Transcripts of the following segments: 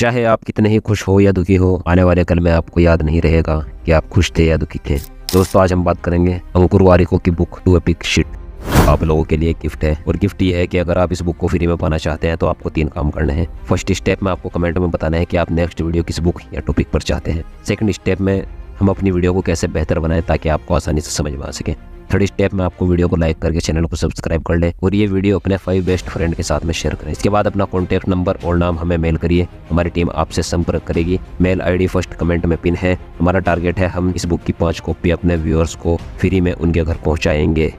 चाहे आप कितने ही खुश हो या दुखी हो, आने वाले कल में आपको याद नहीं रहेगा कि आप खुश थे या दुखी थे। दोस्तों, आज हम बात करेंगे अंकुर वारिको की बुक टू एपिक शिट। आप लोगों के लिए एक गिफ्ट है और गिफ्ट ये है कि अगर आप इस बुक को फ्री में पाना चाहते हैं तो आपको 3 काम करने हैं। फर्स्ट स्टेप में आपको कमेंट में बताना है कि आप नेक्स्ट वीडियो किस बुक या टॉपिक पर चाहते हैं। सेकंड स्टेप में हम अपनी वीडियो को कैसे बेहतर बनाएं ताकि आपको आसानी से समझ में आ सके। थर्ड स्टेप में आपको वीडियो को लाइक करके चैनल को सब्सक्राइब कर ले और ये वीडियो अपने 5 बेस्ट फ्रेंड के साथ में शेयर करें। इसके बाद अपना कॉन्टैक्ट नंबर और नाम हमें मेल करिए, हमारी टीम आपसे संपर्क करेगी। मेल आईडी फर्स्ट कमेंट में पिन है। हमारा टारगेट है हम इस बुक की 5 कॉपी अपने व्यूअर्स को फ्री में उनके घर पहुँचाएंगे।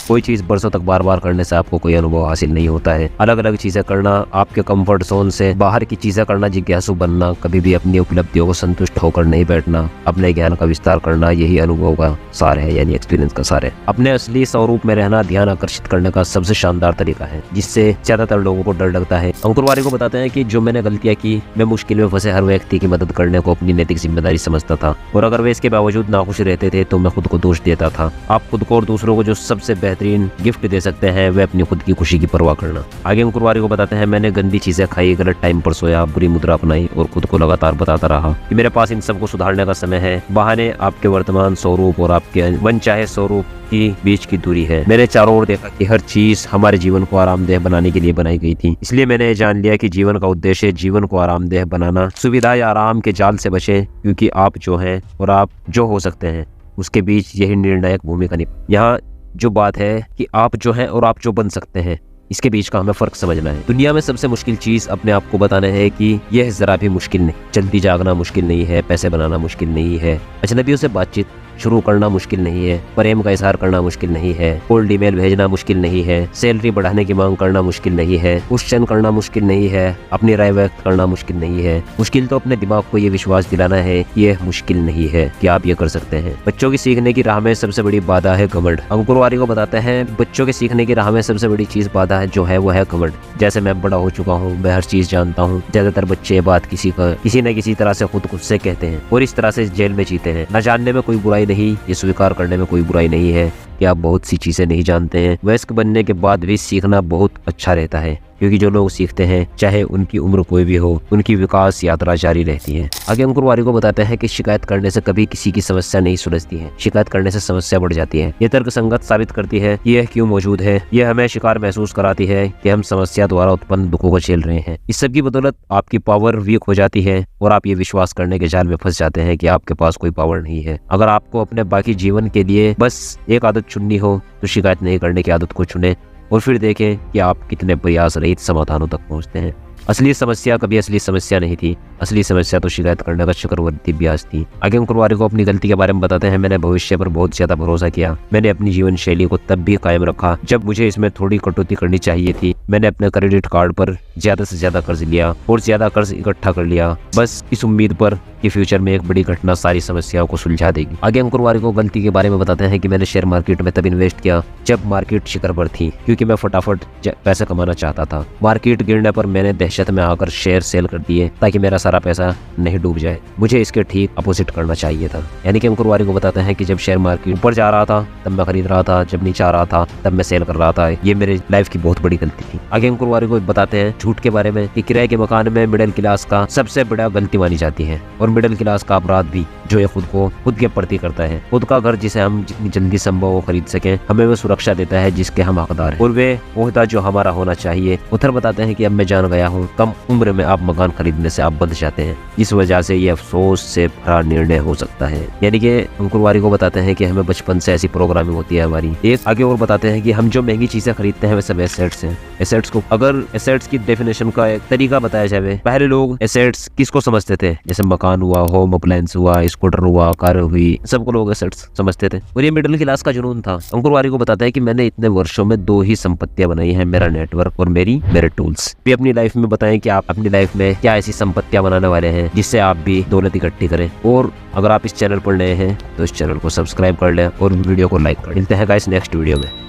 कोई चीज़ बरसों तक बार बार करने से आपको कोई अनुभव हासिल नहीं होता है। अलग अलग चीज़ें करना, आपके कंफर्ट जोन से बाहर की चीज़ें करना, जिज्ञासु बनना, कभी भी अपनी उपलब्धियों को संतुष्ट होकर नहीं बैठना, अपने ज्ञान का विस्तार करना, यही अनुभव का सार है, यानी एक्सपीरियंस का सार है। अपने असली स्वरूप में रहना ध्यान आकर्षित करने का सबसे शानदार तरीका है, जिससे ज्यादातर लोगों को डर लगता है। अंकुर वारिको बताते हैं कि जो मैंने गलतियां की, मैं मुश्किल में फंसे हर व्यक्ति की मदद करने को अपनी नैतिक जिम्मेदारी समझता था और अगर वे इसके बावजूद नाखुश रहते थे तो मैं खुद को दोष देता था। आप खुद को और दूसरों को जो सबसे बेहतरीन गिफ्ट दे सकते हैं वे अपनी खुद की खुशी की परवाह करना। आगे अंकुर वारिको बताते हैं, मैंने गंदी चीजें खाई, गलत टाइम पर सोया, बुरी मुद्रा अपनाई और खुद को लगातार बताता रहा कि मेरे पास इन सबको सुधारने का समय है। बहाने आपके वर्तमान स्वरूप और आपके मनचाहे स्वरूप की बीच की दूरी है। मैंने चारों ओर देखा कि हर चीज हमारे जीवन को आरामदेह बनाने के लिए बनाई गई थी, इसलिए मैंने जान लिया कि जीवन का उद्देश्य जीवन को आरामदेह बनाना। सुविधा या आराम के जाल से बचें, क्योंकि आप जो हैं और आप जो हो सकते हैं उसके बीच यही निर्णायक भूमिका निभा। यहाँ जो बात है कि आप जो हैं और आप जो बन सकते हैं, इसके बीच का हमें फर्क समझना है। दुनिया में सबसे मुश्किल चीज अपने आप को बताना है कि यह जरा भी मुश्किल नहीं। जल्दी जागना मुश्किल नहीं है, पैसे बनाना मुश्किल नहीं है, अजनबियों से बातचीत शुरू करना मुश्किल नहीं है, प्रेम का इजहार करना मुश्किल नहीं है, कोल्ड ईमेल भेजना मुश्किल नहीं है, सैलरी बढ़ाने की मांग करना मुश्किल नहीं है, क्वेश्चन करना मुश्किल नहीं है, अपनी राय व्यक्त करना मुश्किल नहीं है। मुश्किल तो अपने दिमाग को ये विश्वास दिलाना है कि यह मुश्किल नहीं है, कि आप ये कर सकते हैं। बच्चों की सीखने की राह में सबसे बड़ी बाधा है घमंड। अंकुर वारिको बताते हैं, बच्चों के सीखने की राह में सबसे बड़ी चीज बाधा है जो है वो है घमंड। जैसे मैं बड़ा हो चुका हूँ, मैं हर चीज जानता हूँ। ज्यादातर बच्चे बात किसी न किसी तरह से खुद से कहते हैं और इस तरह से जेल में जीते हैं। न जानने में कोई बुराई नहीं, ये स्वीकार करने में कोई बुराई नहीं है कि आप बहुत सी चीजें नहीं जानते हैं। वयस्क बनने के बाद भी सीखना बहुत अच्छा रहता है, क्योंकि जो लोग सीखते हैं चाहे उनकी उम्र कोई भी हो, उनकी विकास यात्रा जारी रहती है। आगे अंकुर वारिको बताते हैं कि शिकायत करने से कभी किसी की समस्या नहीं सुलझती है, शिकायत करने से समस्या बढ़ जाती है। ये तर्कसंगत साबित करती है कि यह क्यों मौजूद है। यह हमें शिकार महसूस कराती है कि हम समस्या द्वारा उत्पन्न दुखों को झेल रहे हैं। इस सब की बदौलत आपकी पावर वीक हो जाती है और आप ये विश्वास करने के जाल में फंस जाते हैं कि आपके पास कोई पावर नहीं है। अगर आपको अपने बाकी जीवन के लिए बस एक आदत चुननी हो तो शिकायत नहीं करने की आदत को चुनें और फिर देखें कि आप कितने प्रयास रहित समाधानों तक पहुंचते हैं। असली समस्या कभी असली समस्या नहीं थी, असली समस्या तो शिकायत करने का चक्रवर्ती ब्याज थी। आगे अंकुर वारिको अपनी गलती के बारे में बताते हैं, मैंने भविष्य पर बहुत ज्यादा भरोसा किया। मैंने अपनी जीवन शैली को तब भी कायम रखा जब मुझे इसमें थोड़ी कटौती करनी चाहिए थी। मैंने अपने क्रेडिट कार्ड पर ज्यादा से ज्यादा कर्ज लिया और ज्यादा कर्ज इकट्ठा कर लिया, बस इस उम्मीद पर कि फ्यूचर में एक बड़ी घटना सारी समस्याओं को सुलझा देगी। आगे अंकुर वारिको गलती के बारे में बताते हैं कि मैंने शेयर मार्केट में तब इन्वेस्ट किया जब मार्केट शिखर पर थी, क्योंकि मैं फटाफट पैसा कमाना चाहता था। मार्केट गिरने पर मैंने दहशत में आकर शेयर सेल कर दिए ताकि मेरा सारा पैसा नहीं डूब जाए। मुझे इसके ठीक अपोजिट करना चाहिए था। यानी कि अंकुर वारिको बताते हैं कि जब शेयर मार्केट ऊपर जा रहा था तब मैं खरीद रहा था, जब नीचे आ रहा था तब मैं सेल कर रहा था। ये मेरे लाइफ की बहुत बड़ी गलती थी। आगे अंकुर वारिको बताते हैं झूठ के बारे में कि किराए के मकान में मिडिल क्लास का सबसे बड़ा गलती मानी जाती है और मिडिल क्लास का अपराध भी जो ये खुद के प्रति करता है। खुद का घर जिसे हम जितनी जल्दी संभव हो खरीद सकें, हमें वो सुरक्षा देता है जिसके हम हकदार हैं और वे ओहदा जो हमारा होना चाहिए। उधर बताते हैं कि अब मैं जान गया हूँ, कम उम्र में आप मकान खरीदने से आप बंध जाते हैं। इस वजह से ये अफसोस से भरा निर्णय हो सकता है। यानी कि अंकुर वारिको बताते हैं कि हमें बचपन से ऐसी प्रोग्रामिंग होती है हमारी। एक आगे और बताते हैं कि हम जो महंगी चीजें खरीदते हैं वे सब एसेट्स हैं। एसेट्स को अगर एसेट्स की डेफिनेशन का एक तरीका बताया जाए, पहले लोग एसेट्स किसको समझते थे? जैसे मकान हुआ, होम अप्लायंस हुआ, स्कूटर हुआ, कार हुई, सबको लोग एसेट्स समझते थे और ये मिडिल क्लास का जुनून था। अंकुर वारिको बताता है कि मैंने इतने वर्षों में 2 ही संपत्तियां बनाई हैं, मेरा नेटवर्क और मेरे टूल्स। भी अपनी लाइफ में बताएं कि आप अपनी लाइफ में क्या ऐसी संपत्तियां बनाने वाले हैं जिससे आप भी दौलत इकट्ठी करें। और अगर आप इस चैनल पर नए हैं तो इस चैनल को सब्सक्राइब कर लें और वीडियो को लाइक कर। मिलते हैं गाइस नेक्स्ट वीडियो में।